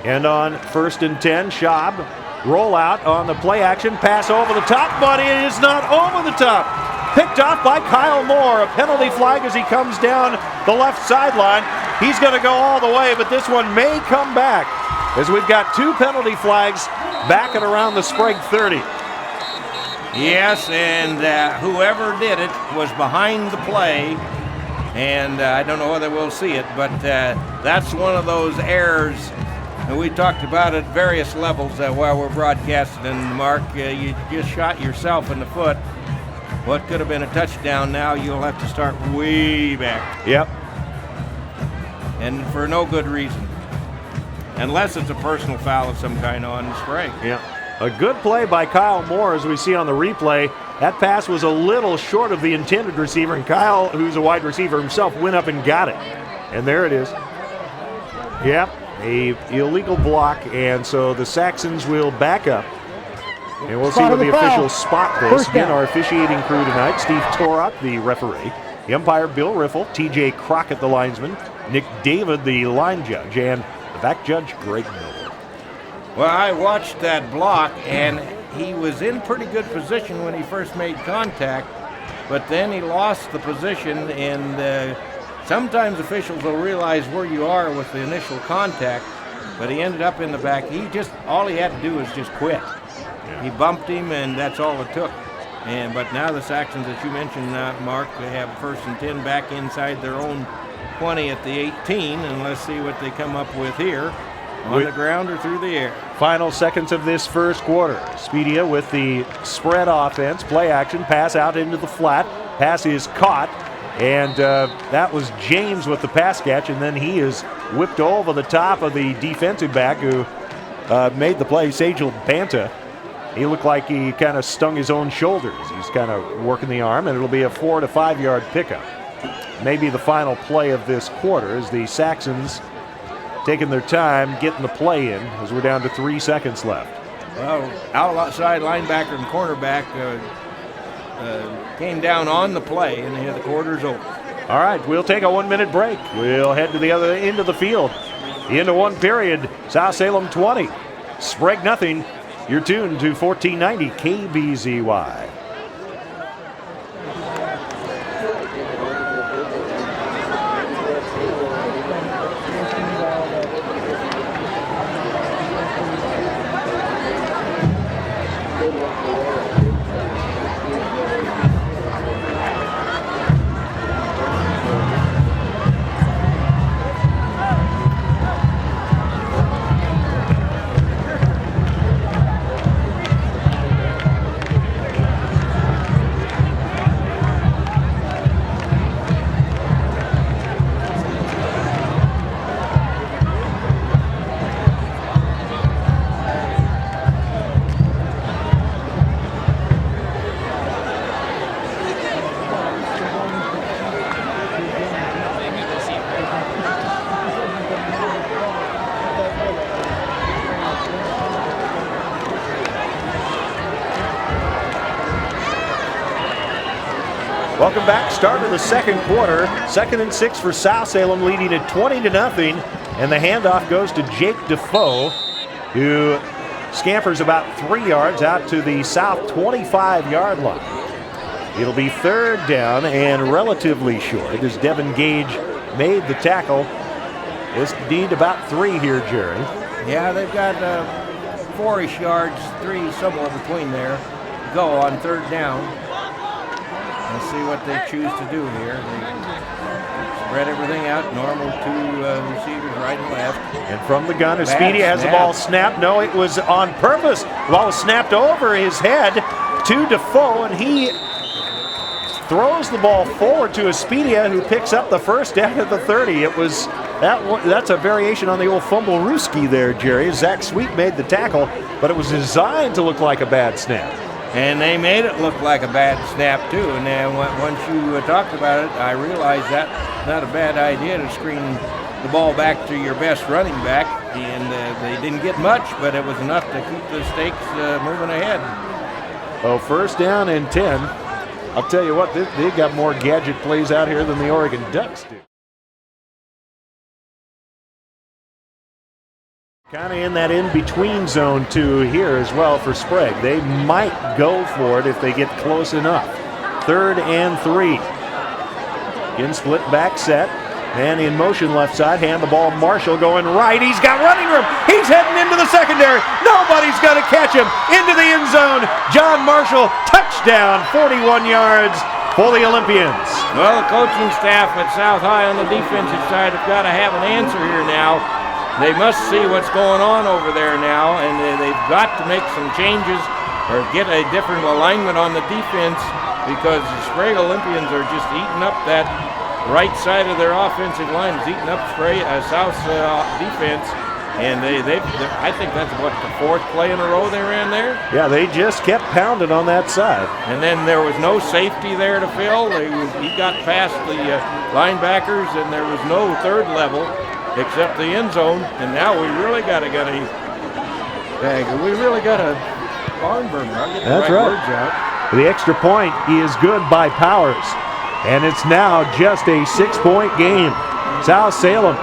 And on 1st and 10, Schaub roll out on the play action, pass over the top, but it is not over the top. Picked off by Kyle Moore. A penalty flag as he comes down the left sideline. He's going to go all the way, but this one may come back as we've got 2 penalty flags back at around the Sprague 30. Yes, and whoever did it was behind the play, and I don't know whether we'll see it, but that's one of those errors, and we talked about it at various levels while we're broadcasting, and Mark, you just shot yourself in the foot. What could have been a touchdown, now you'll have to start way back. Yep. And for no good reason, unless it's a personal foul of some kind on Sprague. Yeah. A good play by Kyle Moore, as we see on the replay. That pass was a little short of the intended receiver, and Kyle, who's a wide receiver himself, went up and got it. And there it is. Yep, a illegal block, and so the Saxons will back up. And we'll see where the officials spot this. Again, our officiating crew tonight, Steve Torok, the referee, the umpire Bill Riffle, TJ Crockett, the linesman, Nick David, the line judge, and the back judge, Greg Miller. Well, I watched that block, and he was in pretty good position when he first made contact, but then he lost the position, and sometimes officials will realize where you are with the initial contact, but he ended up in the back. All he had to do was just quit. Yeah. He bumped him, and that's all it took. But now the Saxons, as you mentioned, Mark, they have 1st and 10 back inside their own 20 at the 18, and let's see what they come up with here. On the ground or through the air. Final seconds of this first quarter. Speedia with the spread offense. Play action. Pass out into the flat. Pass is caught. And that was James with the pass catch. And then he is whipped over the top of the defensive back who made the play, Sajal Banta. He looked like he kind of stung his own shoulders. He's kind of working the arm. And it'll be a 4 to 5 yard pickup. Maybe the final play of this quarter as the Saxons taking their time getting the play in as we're down to 3 seconds left. Well, outside linebacker and cornerback came down on the play, and the quarter's over. All right, we'll take a 1-minute break. We'll head to the other end of the field. The end of one period, South Salem 20, Sprague nothing. You're tuned to 1490 KBZY. Welcome back. Start of the second quarter. 2nd and 6 for South Salem, leading at 20 to nothing. And the handoff goes to Jake Defoe, who scampers about 3 yards out to the south 25-yard line. It'll be 3rd down and relatively short as Devin Gage made the tackle. This need about 3 here, Jerry. Yeah, they've got 4-ish yards, 3 somewhere between there. Go on 3rd down. Let's see what they choose to do here. They spread everything out, normal 2 receivers right and left. And from the gun, as Speedy has the ball snapped. No, it was on purpose. The ball was snapped over his head to Defoe, and he throws the ball forward to Espedia, who picks up the first down at the 30. It was that's a variation on the old fumble-rooski there, Jerry. Zach Sweet made the tackle, but it was designed to look like a bad snap. And they made it look like a bad snap, too. And then once you talked about it, I realized that's not a bad idea to screen the ball back to your best running back. And they didn't get much, but it was enough to keep the stakes moving ahead. Oh, 1st down and 10. I'll tell you what, they've got more gadget plays out here than the Oregon Ducks do. Kind of in that in-between zone too here as well for Sprague. They might go for it if they get close enough. 3rd and 3. In split back set. Man in motion left side. Hand the ball. Marshall going right. He's got running room. He's heading into the secondary. Nobody's going to catch him. Into the end zone. John Marshall. Touchdown. 41 yards for the Olympians. Well, the coaching staff at South High on the defensive side have got to have an answer here now. They must see what's going on over there now, and they've got to make some changes or get a different alignment on the defense, because the Sprague Olympians are just eating up that right side of their offensive line, is eating up South's defense, and I think that's what, the 4th play in a row they ran there? Yeah, they just kept pounding on that side. And then there was no safety there to fill. He got past the linebackers, and there was no 3rd level except the end zone, and now we really got a barn burner. I'll get the right words out. The extra point is good by Powers, and it's now just a 6-point game. South Salem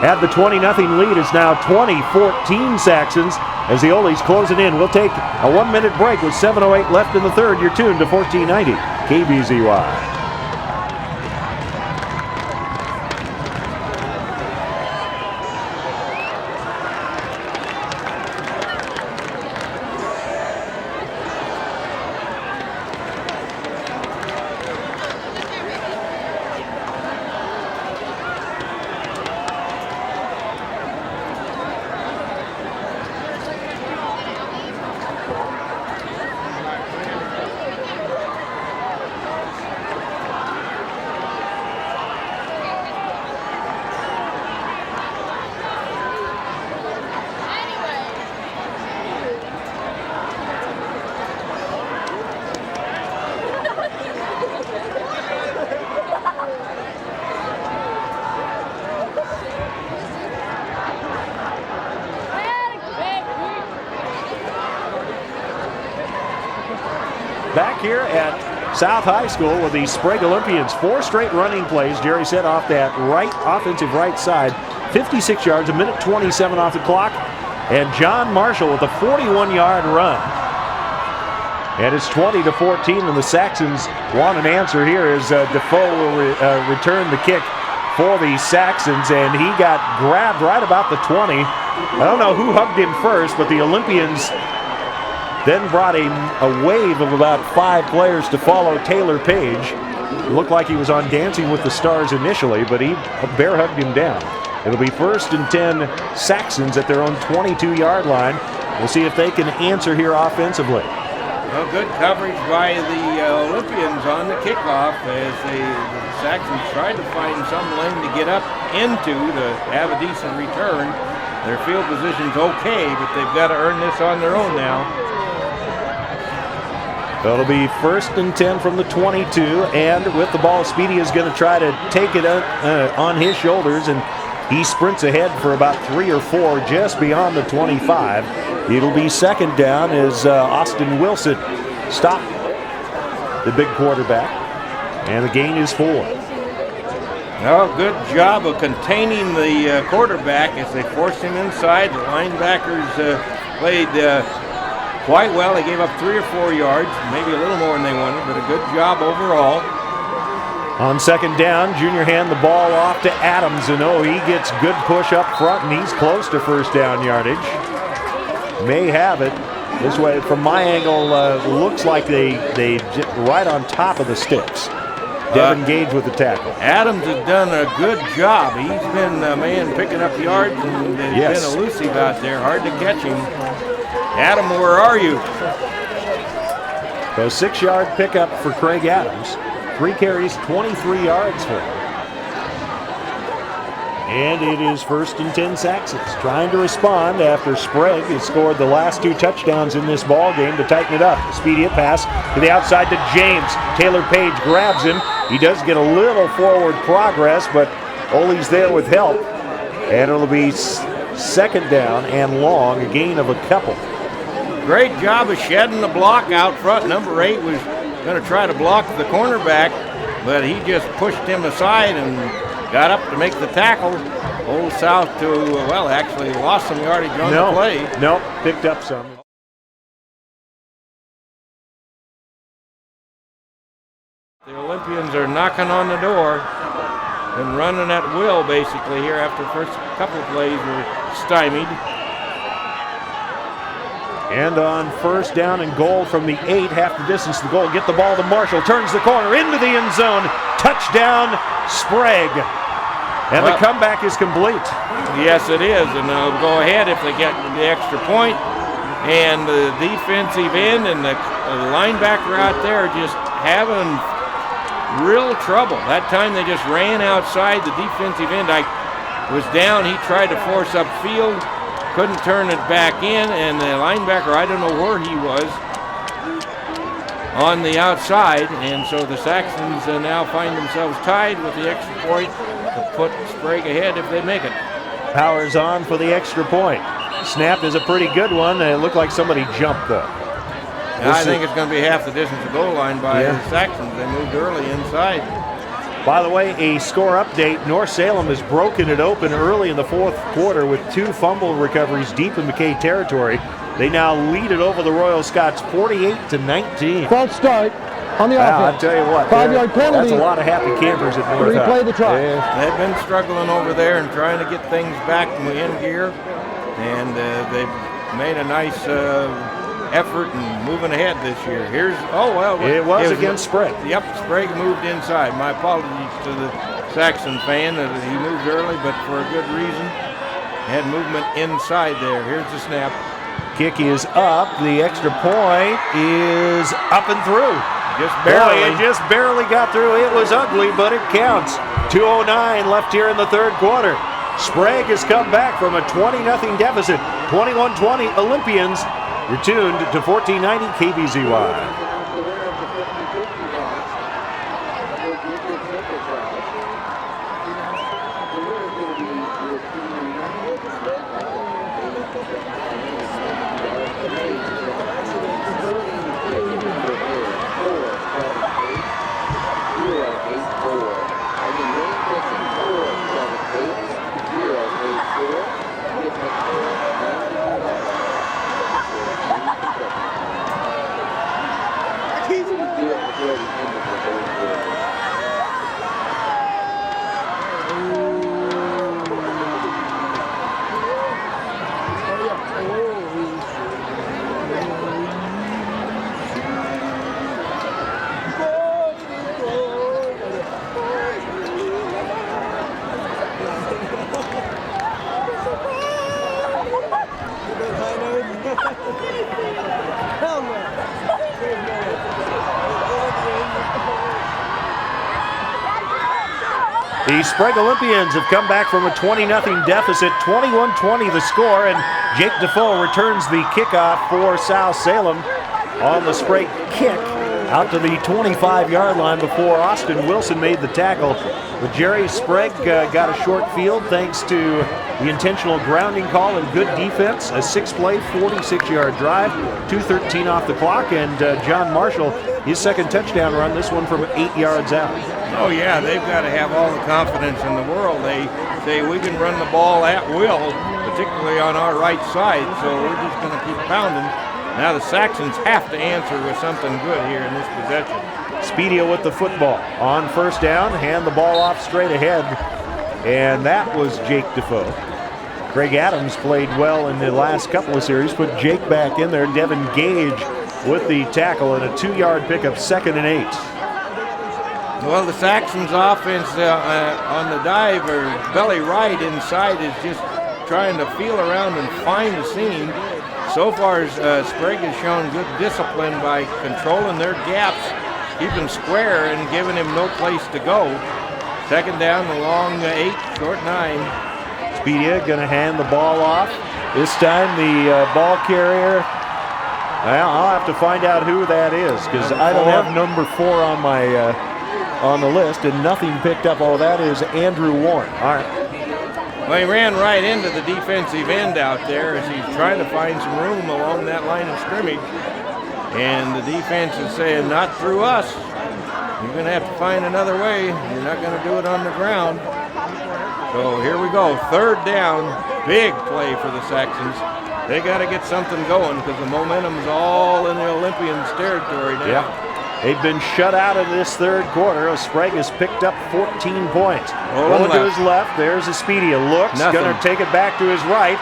had the 20-0 lead. It's now 20-14 Saxons as the Oles close it in. We'll take a 1-minute break with 7:08 left in the 3rd. You're tuned to 1490 KBZY. Back here at South High School with the Sprague Olympians. 4 straight running plays. Jerry said off that offensive right side. 56 yards, 1:27 off the clock. And John Marshall with a 41-yard run. And it's 20-14, and the Saxons want an answer here as Defoe will return the kick for the Saxons, and he got grabbed right about the 20. I don't know who hugged him first, but the Olympians then brought a wave of about 5 players to follow Taylor Page. It looked like he was on Dancing with the Stars initially, but he bear hugged him down. It'll be 1st and 10 Saxons at their own 22-yard line. We'll see if they can answer here offensively. Well, good coverage by the Olympians on the kickoff as the Saxons tried to find some lane to get up into to have a decent return. Their field position's okay, but they've got to earn this on their own now. It'll be 1st and 10 from the 22, and with the ball, Speedy is going to try to take it on his shoulders, and he sprints ahead for about 3 or 4 just beyond the 25. It'll be 2nd down as Austin Wilson stopped the big quarterback, and the gain is 4. Well, good job of containing the quarterback as they forced him inside. The linebackers played quite well. They gave up 3 or 4 yards, maybe a little more than they wanted, but a good job overall. On 2nd down, Junior hand the ball off to Adams, and he gets good push up front, and he's close to 1st down yardage. May have it. This way, from my angle, looks like they right on top of the sticks. Devin Gage with the tackle. Adams has done a good job. He's been the man picking up yards, and been elusive out there. Hard to catch him. Adam, where are you? So 6-yard pickup for Craig Adams. 3 carries, 23 yards for him. And it is 1st and 10 Saxons trying to respond after Sprague has scored the last 2 touchdowns in this ball game to tighten it up. Speedy pass to the outside to James. Taylor Page grabs him. He does get a little forward progress, but Ole's there with help. And it'll be 2nd down and long, a gain of a couple. Great job of shedding the block out front. Number 8 was going to try to block the cornerback, but he just pushed him aside and got up to make the tackle. Old South to, well, actually lost some yardage on the play. No, picked up some. The Olympians are knocking on the door and running at will, basically, here after the first couple of plays were stymied. And on first down and goal from the 8, half the distance to the goal, get the ball to Marshall, turns the corner into the end zone, touchdown Sprague. And the comeback is complete. Yes, it is, and they'll go ahead if they get the extra point. And the defensive end and the linebacker out there just having real trouble. That time they just ran outside. The defensive end was down. He tried to force upfield, couldn't turn it back in, and the linebacker, I don't know where he was, on the outside. And so the Saxons now find themselves tied with the extra point to put Sprague ahead if they make it. Powers on for the extra point. Snap is a pretty good one. It looked like somebody jumped though. I think it's going to be half the distance to goal line by the Saxons. They moved early inside. By the way, a score update. North Salem has broken it open early in the fourth quarter with 2 fumble recoveries deep in McKay territory. They now lead it over the Royal Scots 48-19. False start on the offense. I'll tell you what, 5-yard penalty. that's a lot of happy campers at North. Replay the try. They've been struggling over there and trying to get things back in gear, and they've made a nice effort and moving ahead this year. It was against Sprague. Yep, Sprague moved inside. My apologies to the Saxon fan that he moved early, but for a good reason. Had movement inside there. Here's the snap. Kick is up. The extra point is up and through. Just barely. Boy, it just barely got through. It was ugly, but it counts. 2:09 left here in the third quarter. Sprague has come back from a 20-0 deficit. 21-20 Olympians. You're tuned to 1490 KBZY. The Sprague Olympians have come back from a 20-0 deficit, 21-20 the score, and Jake Defoe returns the kickoff for South Salem on the Sprague kick out to the 25-yard line before Austin Wilson made the tackle. But Jerry Sprague got a short field thanks to the intentional grounding call and good defense. A 6-play, 46-yard drive, 2:13 off the clock, and John Marshall, his second touchdown run, this one from 8 yards out. Oh yeah, they've got to have all the confidence in the world. They say we can run the ball at will, particularly on our right side, so we're just going to keep pounding. Now the Saxons have to answer with something good here in this possession. Speedia with the football. On first down, hand the ball off straight ahead, and that was Jake Defoe. Craig Adams played well in the last couple of series, put Jake back in there. Devin Gage with the tackle and a 2-yard pickup, 2nd and 8. Well, the Saxons offense on the dive or belly right inside is just trying to feel around and find the seam. So far, Sprague has shown good discipline by controlling their gaps, keeping square and giving him no place to go. 2nd down, the long 8, short 9. Speedia going to hand the ball off. This time the ball carrier, well, I'll have to find out who that is because I don't have number 4 on my on the list, and nothing picked up. Oh, that is Andrew Warren. All right. Well, he ran right into the defensive end out there as he's trying to find some room along that line of scrimmage. And the defense is saying, not through us. You're going to have to find another way. You're not going to do it on the ground. So here we go, 3rd down, big play for the Saxons. They got to get something going because the momentum's all in the Olympians' territory now. Yeah. They've been shut out of this 3rd quarter. Sprague has picked up 14 points. Going to his left, there's Speedy. Looks, going to take it back to his right.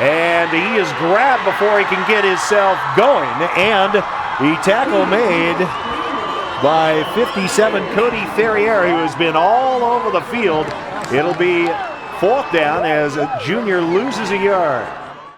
And he is grabbed before he can get himself going. And the tackle made by 57 Cody Ferrier, who has been all over the field. It'll be 4th down as a junior loses a yard.